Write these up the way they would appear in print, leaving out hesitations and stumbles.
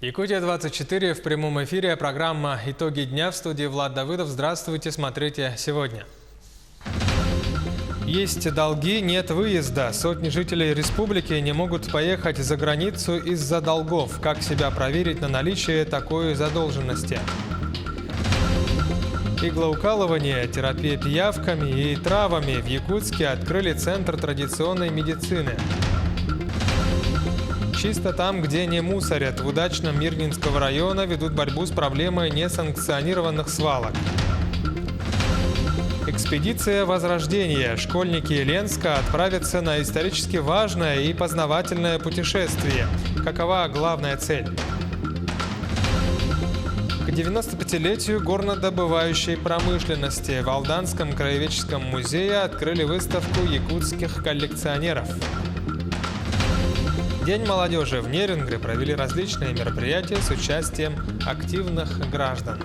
Якутия-24 в прямом эфире. Программа «Итоги дня» в студии Влад Давыдов. Здравствуйте, смотрите сегодня. Есть долги, нет выезда. Сотни жителей республики не могут поехать за границу из-за долгов. Как себя проверить на наличие такой задолженности? Иглоукалывание, терапия пиявками и травами. В Якутске открыли Центр традиционной медицины. Чисто там, где не мусорят. В удачном Мирнинского района ведут борьбу с проблемой несанкционированных свалок. Экспедиция Возрождения. Школьники Ленска отправятся на исторически важное и познавательное путешествие. Какова главная цель? К 95-летию горнодобывающей промышленности в Алданском краеведческом музее открыли выставку якутских коллекционеров. День молодежи в Нерюнгри провели различные мероприятия с участием активных граждан.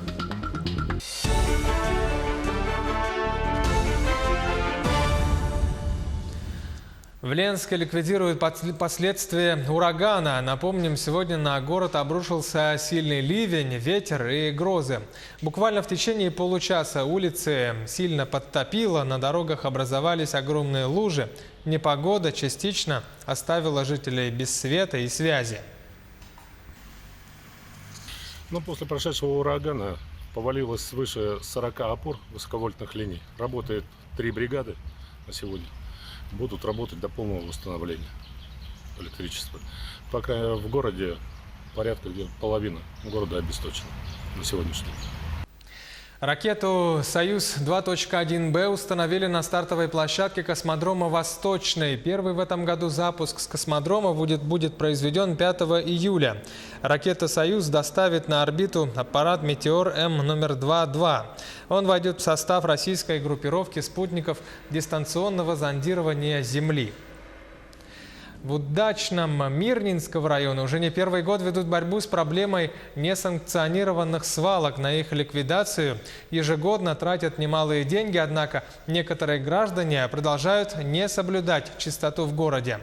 В Ленске ликвидируют последствия урагана. Напомним, сегодня на город обрушился сильный ливень, ветер и грозы. Буквально в течение получаса улицы сильно подтопило, на дорогах образовались огромные лужи. Непогода частично оставила жителей без света и связи. После прошедшего урагана повалилось свыше 40 опор высоковольтных линий. Работает 3 бригады на сегодня. Будут работать до полного восстановления электричества. Пока в городе порядка где-то половина города обесточена на сегодняшний день. Ракету «Союз-2.1Б» установили на стартовой площадке космодрома «Восточный». Первый в этом году запуск с космодрома будет произведен 5 июля. Ракета «Союз» доставит на орбиту аппарат «Метеор М» номер 2-2. Он войдет в состав российской группировки спутников дистанционного зондирования Земли. В удачном Мирнинского района уже не первый год ведут борьбу с проблемой несанкционированных свалок. На их ликвидацию ежегодно тратят немалые деньги, однако некоторые граждане продолжают не соблюдать чистоту в городе.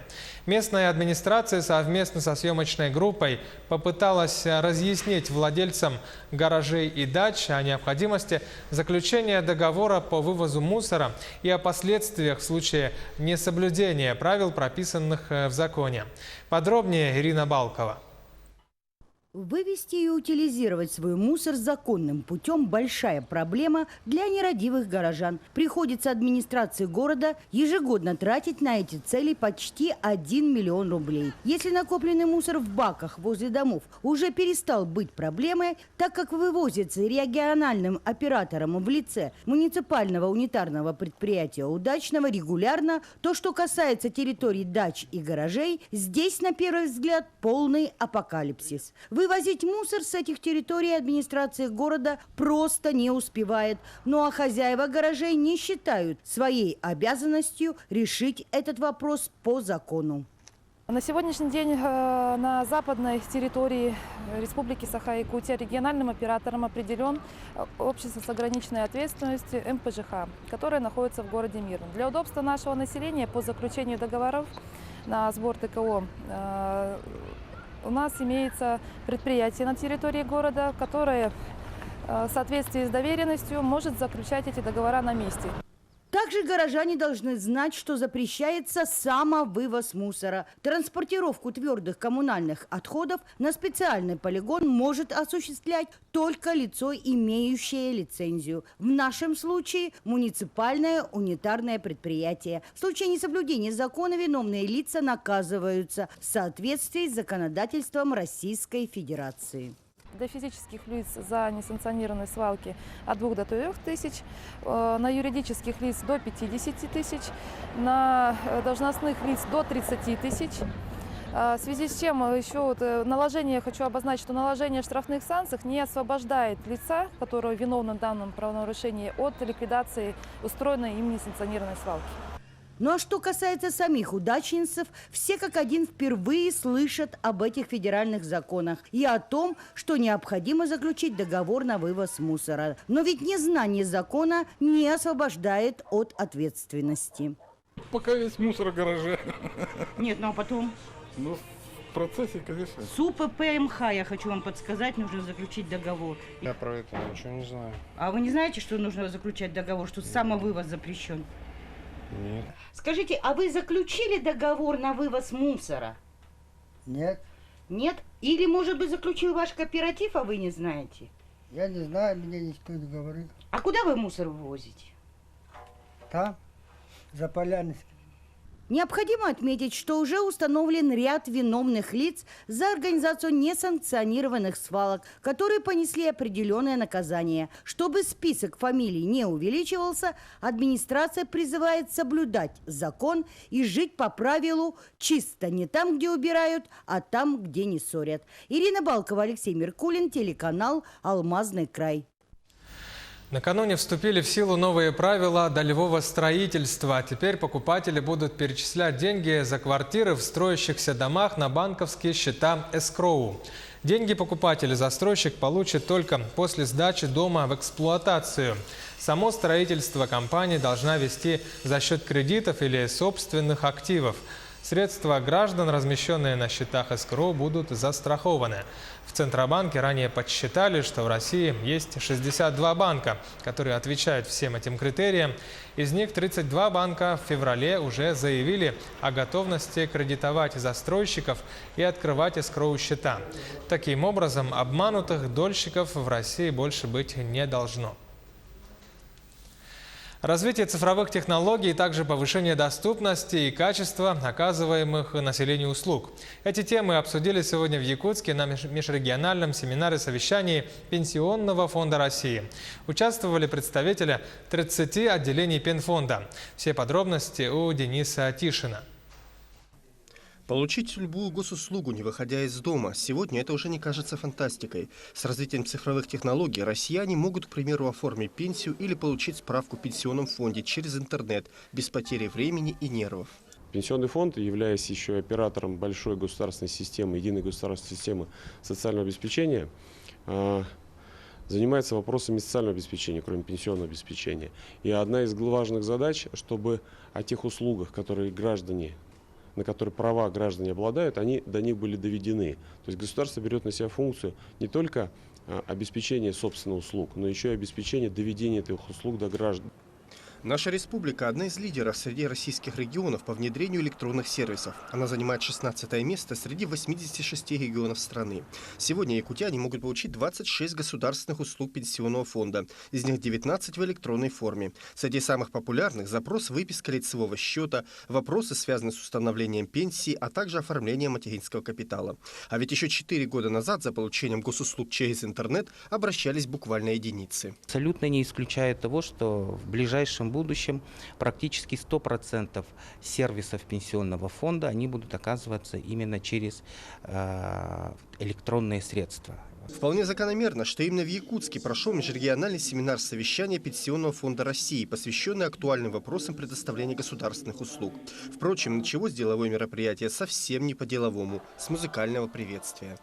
Местная администрация совместно со съемочной группой попыталась разъяснить владельцам гаражей и дач о необходимости заключения договора по вывозу мусора и о последствиях в случае несоблюдения правил, прописанных в законе. Подробнее Ирина Балкова. Вывести и утилизировать свой мусор законным путем – большая проблема для нерадивых горожан. Приходится администрации города ежегодно тратить на эти цели почти 1 миллион рублей. Если накопленный мусор в баках возле домов уже перестал быть проблемой, так как вывозится региональным оператором в лице муниципального унитарного предприятия «Удачного» регулярно, то, что касается территорий дач и гаражей, здесь, на первый взгляд, полный апокалипсис. Вывозить мусор с этих территорий администрация города просто не успевает. Ну а хозяева гаражей не считают своей обязанностью решить этот вопрос по закону. На сегодняшний день на западной территории Республики Саха-Якутия региональным оператором определен общество с ограниченной ответственностью МПЖХ, которое находится в городе Мирн. Для удобства нашего населения по заключению договоров на сбор ТКО у нас имеется предприятие на территории города, которое в соответствии с доверенностью может заключать эти договора на месте. Также горожане должны знать, что запрещается самовывоз мусора. Транспортировку твердых коммунальных отходов на специальный полигон может осуществлять только лицо, имеющее лицензию. В нашем случае муниципальное унитарное предприятие. В случае несоблюдения закона виновные лица наказываются в соответствии с законодательством Российской Федерации. Для физических лиц за несанкционированные свалки от 2 до 3 тысяч, на юридических лиц до 50 тысяч, на должностных лиц до 30 тысяч. В связи с чем еще хочу обозначить, что наложение штрафных санкций не освобождает лица, которое виновно в данном правонарушении, от ликвидации устроенной им несанкционированной свалки. Ну а что касается самих удачнинцев, все как один впервые слышат об этих федеральных законах и о том, что необходимо заключить договор на вывоз мусора. Но ведь незнание закона не освобождает от ответственности. Пока весь мусор в гараже. Нет, ну а потом? В процессе, конечно. С УППМХ, я хочу вам подсказать, нужно заключить договор. Я про это ничего не знаю. А вы не знаете, что нужно заключать договор, что самовывоз запрещен? Нет. Скажите, а вы заключили договор на вывоз мусора? Нет, Нет? Или, может быть, заключил ваш кооператив, а вы не знаете? я не знаю, мне никто не говорил. А куда вы мусор вывозите? Там, за Полянским. Необходимо отметить, что уже установлен ряд виновных лиц за организацию несанкционированных свалок, которые понесли определенное наказание. Чтобы список фамилий не увеличивался, администрация призывает соблюдать закон и жить по правилу «чисто не там, где убирают, а там, где не ссорят». Ирина Балкова, Алексей Меркулин, телеканал «Алмазный край». Накануне вступили в силу новые правила долевого строительства. Теперь покупатели будут перечислять деньги за квартиры в строящихся домах на банковские счета эскроу. Деньги покупатель-застройщик получит только после сдачи дома в эксплуатацию. Само строительство компания должна вести за счет кредитов или собственных активов. Средства граждан, размещенные на счетах эскроу, будут застрахованы. В Центробанке ранее подсчитали, что в России есть 62 банка, которые отвечают всем этим критериям. Из них 32 банка в феврале уже заявили о готовности кредитовать застройщиков и открывать эскроу-счета. Таким образом, обманутых дольщиков в России больше быть не должно. Развитие цифровых технологий, также повышение доступности и качества оказываемых населению услуг. Эти темы обсудили сегодня в Якутске на межрегиональном семинаре-совещании Пенсионного фонда России. Участвовали представители 30 отделений Пенфонда. Все подробности у Дениса Тишина. Получить любую госуслугу, не выходя из дома, сегодня это уже не кажется фантастикой. С развитием цифровых технологий россияне могут, к примеру, оформить пенсию или получить справку в пенсионном фонде через интернет, без потери времени и нервов. Пенсионный фонд, являясь еще оператором большой государственной системы, единой государственной системы социального обеспечения, занимается вопросами социального обеспечения, кроме пенсионного обеспечения. И одна из важных задач, чтобы о тех услугах, которые граждане, на которые права граждане обладают, они до них были доведены. То есть государство берет на себя функцию не только обеспечения собственных услуг, но еще и обеспечения доведения этих услуг до граждан. Наша республика – одна из лидеров среди российских регионов по внедрению электронных сервисов. Она занимает 16-е место среди 86 регионов страны. Сегодня якутяне могут получить 26 государственных услуг пенсионного фонда, из них 19 в электронной форме. Среди самых популярных – запрос выписка лицевого счета, вопросы, связанные с установлением пенсии, а также оформлением материнского капитала. А ведь еще 4 года назад за получением госуслуг через интернет обращались буквально единицы. Абсолютно не исключает того, что в ближайшем будущем практически 100% сервисов пенсионного фонда они будут оказываться именно через электронные средства. Вполне закономерно, что именно в Якутске прошел межрегиональный семинар совещания Пенсионного фонда России, посвященный актуальным вопросам предоставления государственных услуг. Впрочем, началось деловое мероприятие совсем не по-деловому, с музыкального приветствия.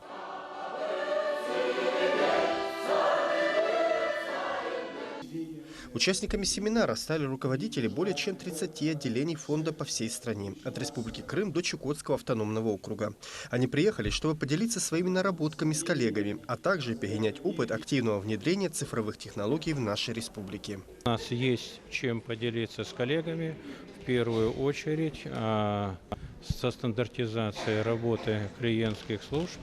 Участниками семинара стали руководители более чем 30 отделений фонда по всей стране, от Республики Крым до Чукотского автономного округа. Они приехали, чтобы поделиться своими наработками с коллегами, а также перенять опыт активного внедрения цифровых технологий в нашей республике. У нас есть чем поделиться с коллегами, в первую очередь со стандартизацией работы клиентских служб.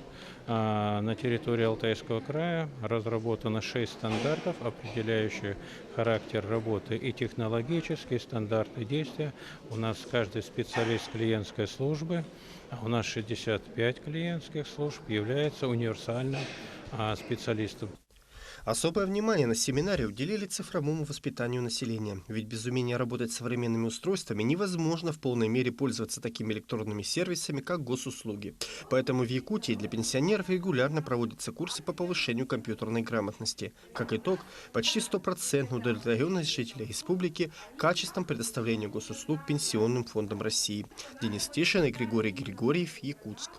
На территории Алтайского края разработано 6 стандартов, определяющих характер работы и технологические стандарты действия. У нас каждый специалист клиентской службы, а у нас 65 клиентских служб, является универсальным специалистом. Особое внимание на семинаре уделили цифровому воспитанию населения. Ведь без умения работать с современными устройствами невозможно в полной мере пользоваться такими электронными сервисами, как госуслуги. Поэтому в Якутии для пенсионеров регулярно проводятся курсы по повышению компьютерной грамотности. Как итог, почти 100% удовлетворенность жителей республики качеством предоставления госуслуг Пенсионным фондом России. Денис Тишин и Григорий Григорьев, Якутск.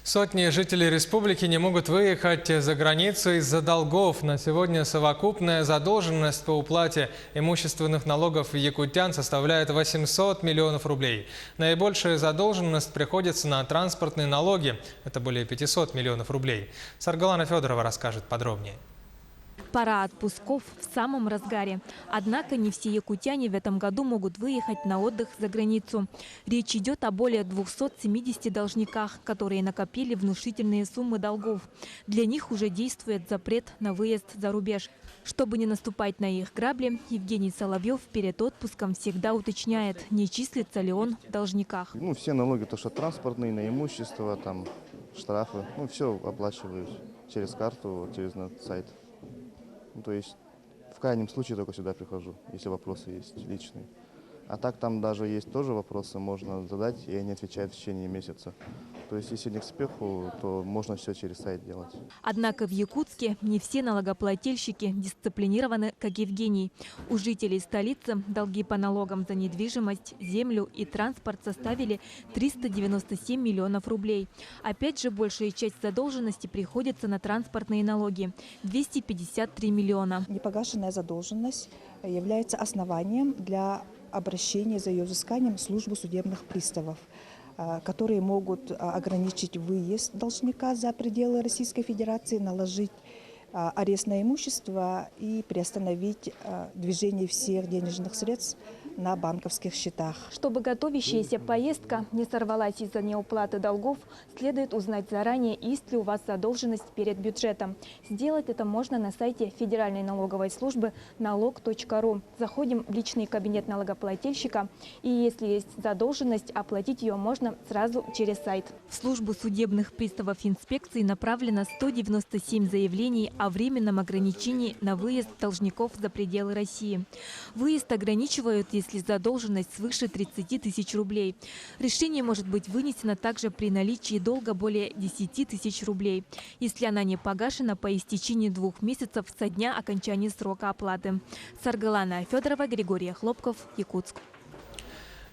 Сотни жителей республики не могут выехать за границу из-за долгов. На сегодня совокупная задолженность по уплате имущественных налогов якутян составляет 800 миллионов рублей. Наибольшая задолженность приходится на транспортные налоги. Это более 500 миллионов рублей. Саргалана Федорова расскажет подробнее. Пора отпусков в самом разгаре. Однако не все якутяне в этом году могут выехать на отдых за границу. Речь идет о более 270 должниках, которые накопили внушительные суммы долгов. Для них уже действует запрет на выезд за рубеж. Чтобы не наступать на их грабли, Евгений Соловьев перед отпуском всегда уточняет, не числится ли он в должниках. Все налоги, то что транспортные, на имущество, там, штрафы, все оплачиваю через карту, через сайт. То есть в крайнем случае только сюда прихожу, если вопросы есть личные. А так там даже есть тоже вопросы, можно задать, и они отвечают в течение месяца. То есть если не к успеху, то можно все через сайт делать. Однако в Якутске не все налогоплательщики дисциплинированы, как Евгений. У жителей столицы долги по налогам за недвижимость, землю и транспорт составили 397 миллионов рублей. Опять же, большая часть задолженности приходится на транспортные налоги – 253 миллиона. Непогашенная задолженность является основанием для обращения за ее взысканием в службу судебных приставов, которые могут ограничить выезд должника за пределы Российской Федерации, наложить арест на имущество и приостановить движение всех денежных средств на банковских счетах. Чтобы готовящаяся поездка не сорвалась из-за неуплаты долгов, следует узнать заранее, есть ли у вас задолженность перед бюджетом. Сделать это можно на сайте Федеральной налоговой службы налог.ру. Заходим в личный кабинет налогоплательщика, и если есть задолженность, оплатить ее можно сразу через сайт. В службу судебных приставов инспекции направлено 197 заявлений о временном ограничении на выезд должников за пределы России. Выезд ограничивают, если задолженность свыше 30 тысяч рублей. Решение может быть вынесено также при наличии долга более 10 тысяч рублей, если она не погашена по истечении 2 месяцев со дня окончания срока оплаты. Саргалана Федорова, Григорий Хлопков, Якутск.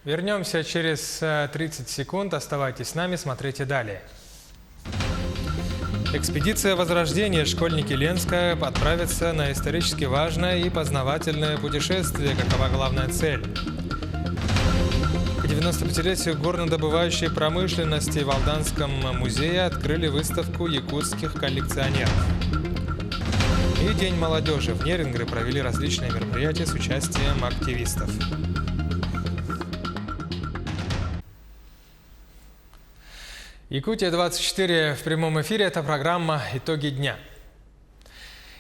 Вернемся через 30 секунд. Оставайтесь с нами, смотрите далее. Экспедиция Возрождения. Школьники Ленска отправятся на исторически важное и познавательное путешествие. Какова главная цель? К 95-летию горнодобывающей промышленности в Алданском музее открыли выставку якутских коллекционеров. И День молодежи. В Нерингре провели различные мероприятия с участием активистов. Якутия-24 в прямом эфире. Это программа «Итоги дня».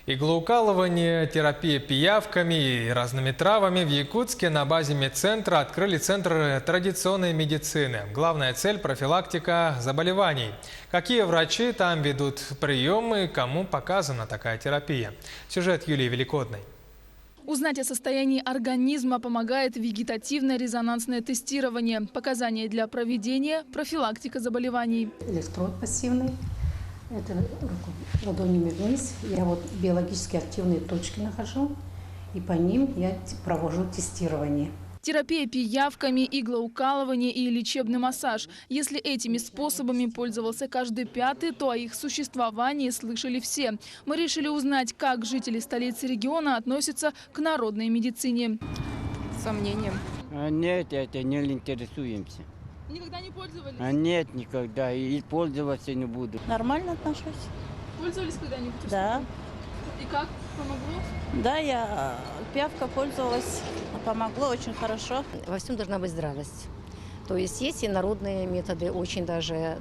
Иглоукалывание, терапия пиявками и разными травами в Якутске на базе медцентра открыли Центр традиционной медицины. Главная цель – профилактика заболеваний. Какие врачи там ведут приемы, кому показана такая терапия? Сюжет Юлии Великодной. Узнать о состоянии организма помогает вегетативно-резонансное тестирование. Показания для проведения – профилактика заболеваний. Электрод пассивный. Это ладонями вниз. Я биологически активные точки нахожу. И по ним я провожу тестирование. Терапия пиявками, иглоукалывание и лечебный массаж. Если этими способами пользовался каждый пятый, то о их существовании слышали все. Мы решили узнать, как жители столицы региона относятся к народной медицине. С сомнением. Нет, это не интересуемся. Никогда не пользовались? Нет, никогда. И пользоваться не буду. Нормально отношусь. Пользовались когда-нибудь? Да. И как? Помогло? Да, я пиявка пользовалась. Помогло очень хорошо. Во всем должна быть здравость. То есть и народные методы очень даже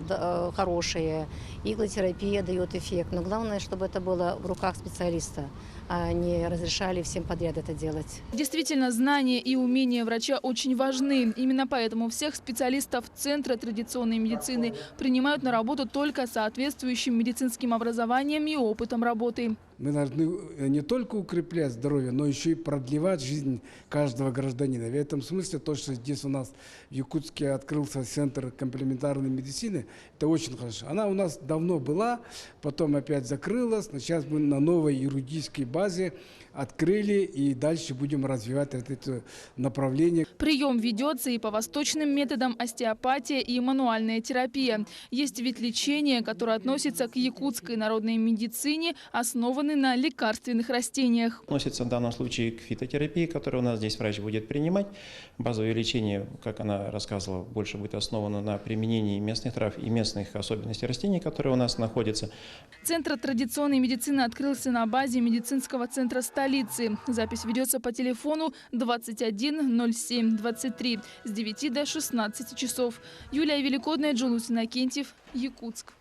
хорошие. Иглотерапия дает эффект. Но главное, чтобы это было в руках специалиста, а не разрешали всем подряд это делать. Действительно, знания и умения врача очень важны. Именно поэтому всех специалистов Центра традиционной медицины принимают на работу только соответствующим медицинским образованием и опытом работы. Мы должны не только укреплять здоровье, но еще и продлевать жизнь каждого гражданина. В этом смысле то, что здесь у нас в Якутске Якутске открылся центр комплементарной медицины. Это очень хорошо. Она у нас давно была, потом опять закрылась. Но сейчас мы на новой юридической базе открыли и дальше будем развивать это направление. Прием ведется и по восточным методам остеопатия и мануальная терапия. Есть вид лечения, который относится к якутской народной медицине, основанный на лекарственных растениях. Относится в данном случае к фитотерапии, которую у нас здесь врач будет принимать. Базовое лечение, как она рассказывала, больше будет основано на применении местных трав и местных особенностей растений, которые у нас находятся. Центр традиционной медицины открылся на базе медицинского центра столицы. Запись ведется по телефону 21 07 23 с 9 до 16 часов. Юлия Великодная, Джулус Иннокентьев, Якутск.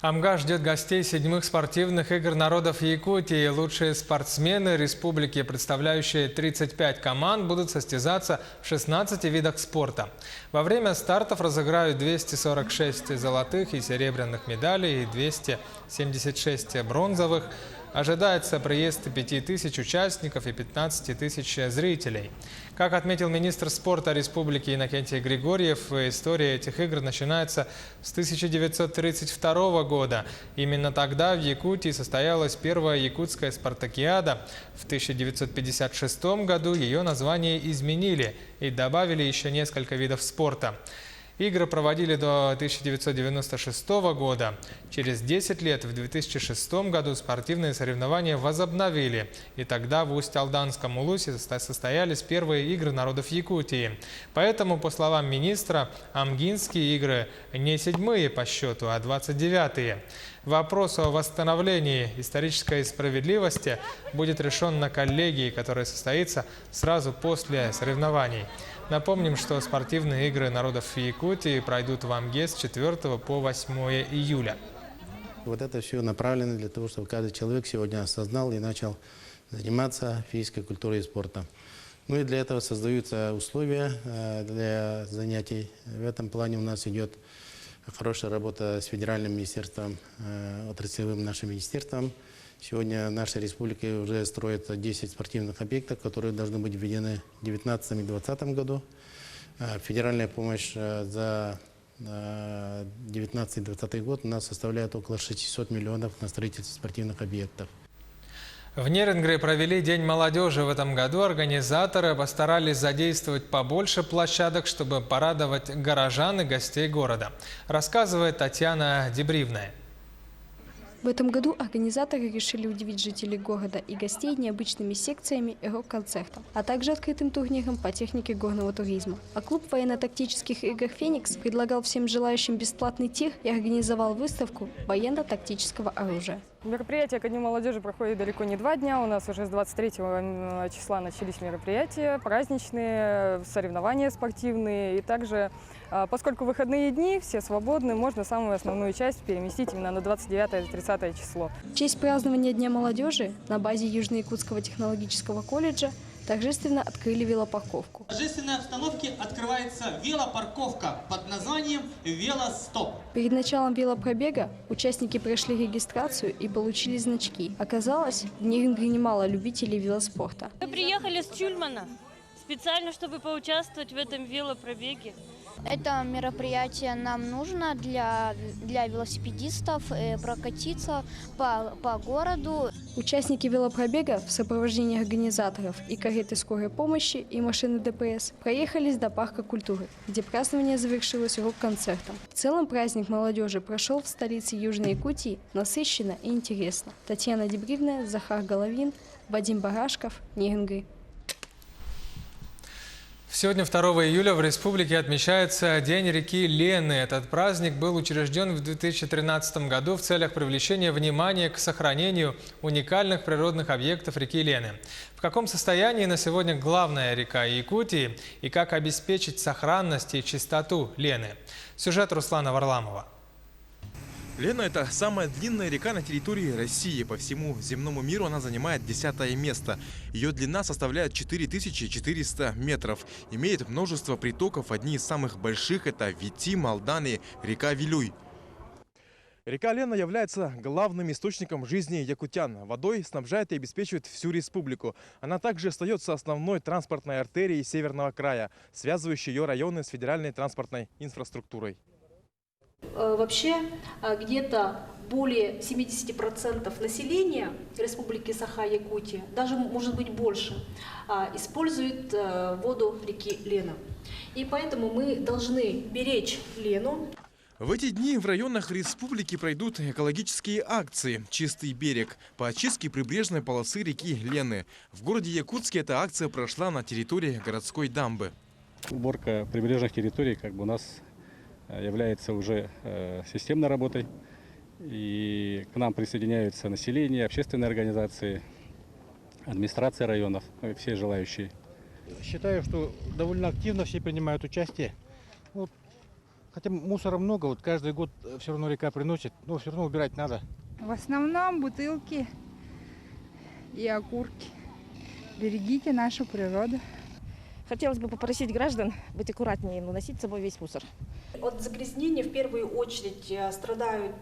АМГА ждет гостей 7-х спортивных игр народов Якутии. Лучшие спортсмены республики, представляющие 35 команд, будут состязаться в 16 видах спорта. Во время стартов разыграют 246 золотых и серебряных медалей и 276 бронзовых. Ожидается приезд 5000 участников и 15 тысяч зрителей. Как отметил министр спорта республики Иннокентий Григорьев, история этих игр начинается с 1932 года. Именно тогда в Якутии состоялась первая якутская спартакиада. В 1956 году ее название изменили и добавили еще несколько видов спорта. Игры проводили до 1996 года. Через 10 лет, в 2006 году, спортивные соревнования возобновили. И тогда в Усть-Алданском улусе состоялись первые игры народов Якутии. Поэтому, по словам министра, амгинские игры не 7-е по счету, а 29-е. Вопрос о восстановлении исторической справедливости будет решен на коллегии, которая состоится сразу после соревнований. Напомним, что спортивные игры народов Якутии пройдут в Амге с 4 по 8 июля. Вот это все направлено для того, чтобы каждый человек сегодня осознал и начал заниматься физической культурой и спортом. Ну и для этого создаются условия для занятий. В этом плане у нас идет хорошая работа с федеральным министерством, отраслевым нашим министерством. Сегодня наша республика уже строит 10 спортивных объектов, которые должны быть введены в 2019 и 2020 году. Федеральная помощь за 2019 и 2020 год у нас составляет около 600 миллионов на строительство спортивных объектов. В Нерюнгри провели День молодежи. В этом году организаторы постарались задействовать побольше площадок, чтобы порадовать горожан и гостей города. Рассказывает Татьяна Дебривная. В этом году организаторы решили удивить жителей города и гостей необычными секциями и рок-концертом, а также открытым турниром по технике горного туризма. А клуб военно-тактических игр «Феникс» предлагал всем желающим бесплатный тир и организовал выставку военно-тактического оружия. Мероприятие ко Дню молодежи проходит далеко не 2 дня. У нас уже с 23 числа начались мероприятия, праздничные, соревнования спортивные. И также, поскольку выходные дни, все свободны, можно самую основную часть переместить именно на 29-30 число. В честь празднования Дня молодежи на базе Южно-Якутского технологического колледжа торжественно открыли велопарковку. В торжественной обстановке открывается велопарковка под названием «Велостоп». Перед началом велопробега участники прошли регистрацию и получили значки. Оказалось, в Нерюнгри немало любителей велоспорта. Мы приехали с Чульмана специально, чтобы поучаствовать в этом велопробеге. Это мероприятие нам нужно для велосипедистов прокатиться по городу. Участники велопробега в сопровождении организаторов и кареты скорой помощи и машины ДПС проехались до парка культуры, где празднование завершилось рок-концертом. В целом праздник молодежи прошел в столице Южной Якутии насыщенно и интересно. Татьяна Дебривная, Захар Головин, Вадим Барашков, Нерюнгри. Сегодня, 2 июля, в республике отмечается День реки Лены. Этот праздник был учрежден в 2013 году в целях привлечения внимания к сохранению уникальных природных объектов реки Лены. В каком состоянии на сегодня главная река Якутии и как обеспечить сохранность и чистоту Лены? Сюжет Руслана Варламова. Лена – это самая длинная река на территории России. По всему земному миру она занимает 10-е место. Ее длина составляет 4400 метров. Имеет множество притоков. Одни из самых больших – это Вити, Молдан и река Вилюй. Река Лена является главным источником жизни якутян. Водой снабжает и обеспечивает всю республику. Она также остается основной транспортной артерией Северного края, связывающей ее районы с федеральной транспортной инфраструктурой. Вообще где-то более 70% населения Республики Саха-Якутия, даже может быть больше, использует воду реки Лена. И поэтому мы должны беречь Лену. В эти дни в районах республики пройдут экологические акции «Чистый берег» по очистке прибрежной полосы реки Лены. В городе Якутске эта акция прошла на территории городской дамбы. Уборка прибрежных территорий у нас является уже системной работой. И к нам присоединяются население, общественные организации, администрация районов, все желающие. Считаю, что довольно активно все принимают участие. Хотя мусора много, каждый год все равно река приносит, но все равно убирать надо. В основном бутылки и окурки. Берегите нашу природу. Хотелось бы попросить граждан быть аккуратнее, выносить с собой весь мусор. От загрязнения в первую очередь страдают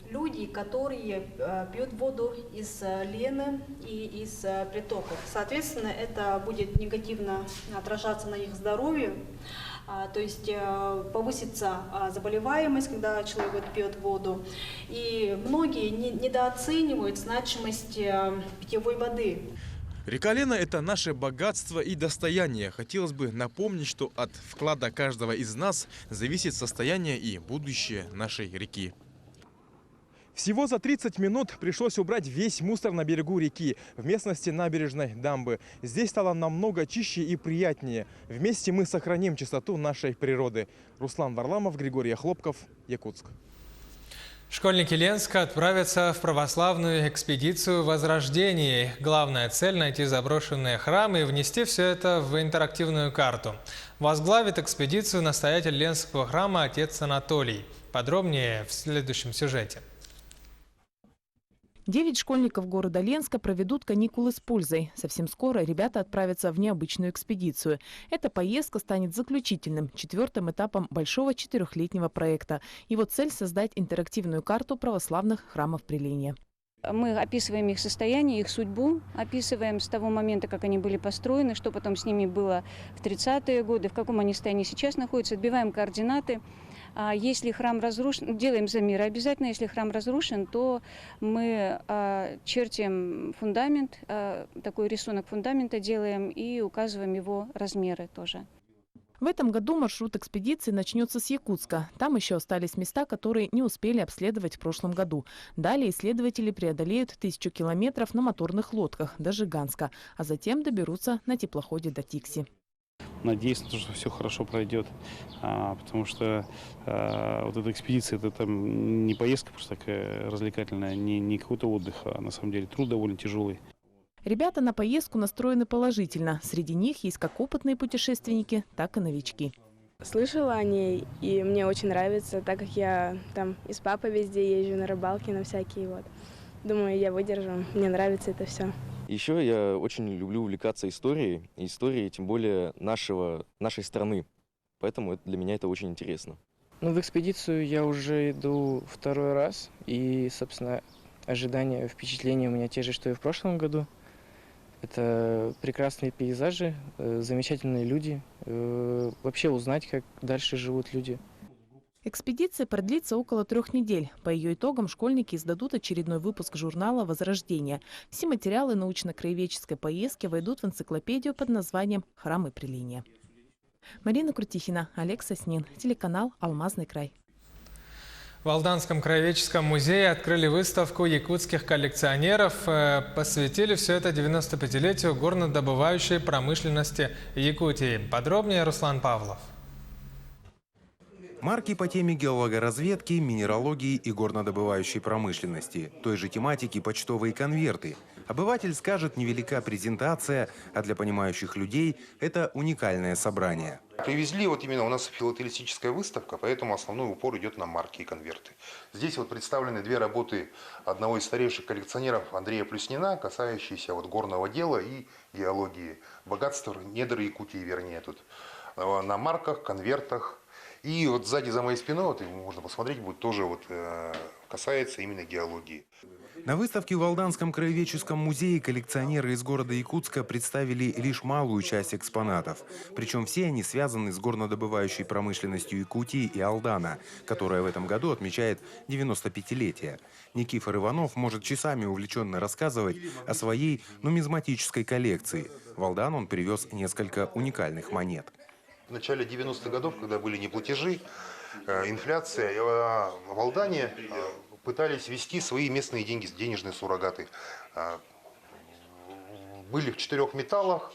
люди, которые пьют воду из Лены и из притоков. Соответственно, это будет негативно отражаться на их здоровье. То есть повысится заболеваемость, когда человек пьет воду. И многие недооценивают значимость питьевой воды. Река Лена – это наше богатство и достояние. Хотелось бы напомнить, что от вклада каждого из нас зависит состояние и будущее нашей реки. Всего за 30 минут пришлось убрать весь мусор на берегу реки, в местности набережной дамбы. Здесь стало намного чище и приятнее. Вместе мы сохраним чистоту нашей природы. Руслан Варламов, Григорий Хлопков, Якутск. Школьники Ленска отправятся в православную экспедицию возрождения. Главная цель – найти заброшенные храмы и внести все это в интерактивную карту. Возглавит экспедицию настоятель Ленского храма отец Анатолий. Подробнее в следующем сюжете. 9 школьников города Ленска проведут каникулы с пользой. Совсем скоро ребята отправятся в необычную экспедицию. Эта поездка станет заключительным, 4-м этапом большого 4-летнего проекта. Его цель – создать интерактивную карту православных храмов Приления. Мы описываем их состояние, их судьбу, описываем с того момента, как они были построены, что потом с ними было в 30-е годы, в каком они состоянии сейчас находятся, отбиваем координаты. Если храм разрушен, делаем замеры обязательно. Если храм разрушен, то мы чертим фундамент, такой рисунок фундамента делаем и указываем его размеры тоже. В этом году маршрут экспедиции начнется с Якутска. Там еще остались места, которые не успели обследовать в прошлом году. Далее исследователи преодолеют 1000 километров на моторных лодках до Жиганска, а затем доберутся на теплоходе до Тикси. Надеюсь, что все хорошо пройдет, потому что вот эта экспедиция – это не поездка просто такая развлекательная, не какой-то отдых, а на самом деле труд довольно тяжелый. Ребята на поездку настроены положительно. Среди них есть как опытные путешественники, так и новички. Слышала о ней, и мне очень нравится, так как я там и с папой везде езжу на рыбалки, на всякие . Думаю, я выдержу, мне нравится это все. Еще я очень люблю увлекаться историей, тем более нашей страны. Поэтому для меня это очень интересно. В экспедицию я уже иду 2-й раз. И, собственно, ожидания, впечатления у меня те же, что и в прошлом году. Это прекрасные пейзажи, замечательные люди. Вообще узнать, как дальше живут люди. Экспедиция продлится около 3 недель. По ее итогам школьники издадут очередной выпуск журнала «Возрождение». Все материалы научно-краеведческой поездки войдут в энциклопедию под названием «Храмы Приления». Марина Крутихина, Олег Соснин, телеканал «Алмазный край». В Алданском краеведческом музее открыли выставку якутских коллекционеров. Посвятили все это 95-летию горнодобывающей промышленности Якутии. Подробнее Руслан Павлов. Марки по теме геологоразведки, минералогии и горнодобывающей промышленности. Той же тематики почтовые конверты. Обыватель скажет, невелика презентация, а для понимающих людей это уникальное собрание. Привезли, именно у нас филателистическая выставка, поэтому основной упор идет на марки и конверты. Здесь представлены 2 работы одного из старейших коллекционеров Андрея Плюснина, касающиеся горного дела и геологии. Богатство недр Якутии, вернее, тут на марках, конвертах. И вот сзади за моей спиной, вот, можно посмотреть, будет тоже вот, касается именно геологии. На выставке в Алданском краеведческом музее коллекционеры из города Якутска представили лишь малую часть экспонатов. Причем все они связаны с горнодобывающей промышленностью Якутии и Алдана, которая в этом году отмечает 95-летие. Никифор Иванов может часами увлеченно рассказывать о своей нумизматической коллекции. В Алдан он привез несколько уникальных монет. В начале 90-х годов, когда были неплатежи, инфляция, в Алдане пытались ввести свои местные деньги, денежные суррогаты. Были в 4 металлах,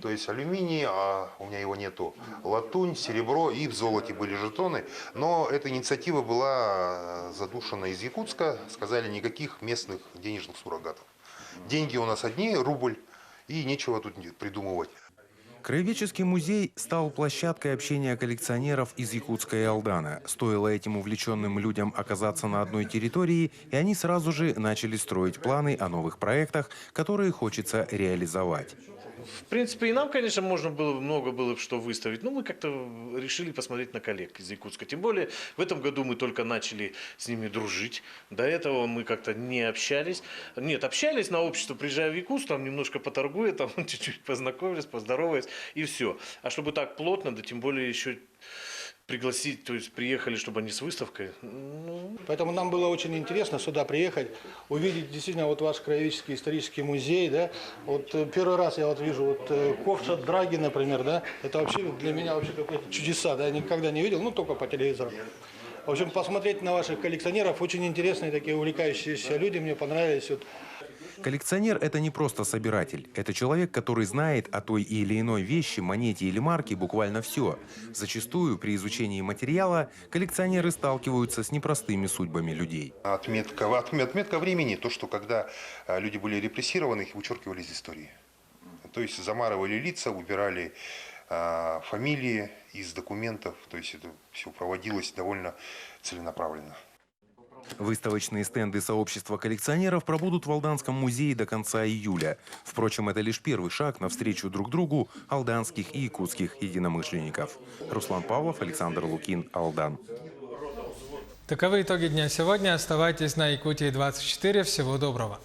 то есть алюминий, а у меня его нету, латунь, серебро и в золоте были жетоны. Но эта инициатива была задушена из Якутска, сказали никаких местных денежных суррогатов. Деньги у нас одни, рубль, и нечего тут придумывать. Краеведческий музей стал площадкой общения коллекционеров из Якутска и Алдана. Стоило этим увлеченным людям оказаться на одной территории, и они сразу же начали строить планы о новых проектах, которые хочется реализовать. В принципе, и нам, конечно, много было что выставить, но мы как-то решили посмотреть на коллег из Якутска. Тем более, в этом году мы только начали с ними дружить. До этого мы как-то не общались. Нет, общались на общество, приезжая в Якутск, там немножко поторгуя, там чуть-чуть познакомились, поздоровались, и все. А чтобы так плотно, да тем более еще пригласить, то есть приехали, чтобы они с выставкой. Поэтому нам было очень интересно сюда приехать, увидеть действительно вот ваш краеведческий исторический музей, да. Вот первый раз я вот вижу вот ковша Драги, например, да. Это вообще для меня вообще какое-то чудеса, да. Я никогда не видел, ну только по телевизору. В общем, посмотреть на ваших коллекционеров, очень интересные такие увлекающиеся люди, мне понравились. Вот. Коллекционер – это не просто собиратель. Это человек, который знает о той или иной вещи, монете или марке буквально все. Зачастую при изучении материала коллекционеры сталкиваются с непростыми судьбами людей. Отметка времени, то, что когда люди были репрессированы, их вычеркивали из истории. То есть замарывали лица, убирали фамилии из документов. То есть это все проводилось довольно целенаправленно. Выставочные стенды сообщества коллекционеров пробудут в Алданском музее до конца июля. Впрочем, это лишь первый шаг навстречу друг другу алданских и якутских единомышленников. Руслан Павлов, Александр Лукин, Алдан. Таковы итоги дня сегодня. Оставайтесь на Якутии 24. Всего доброго.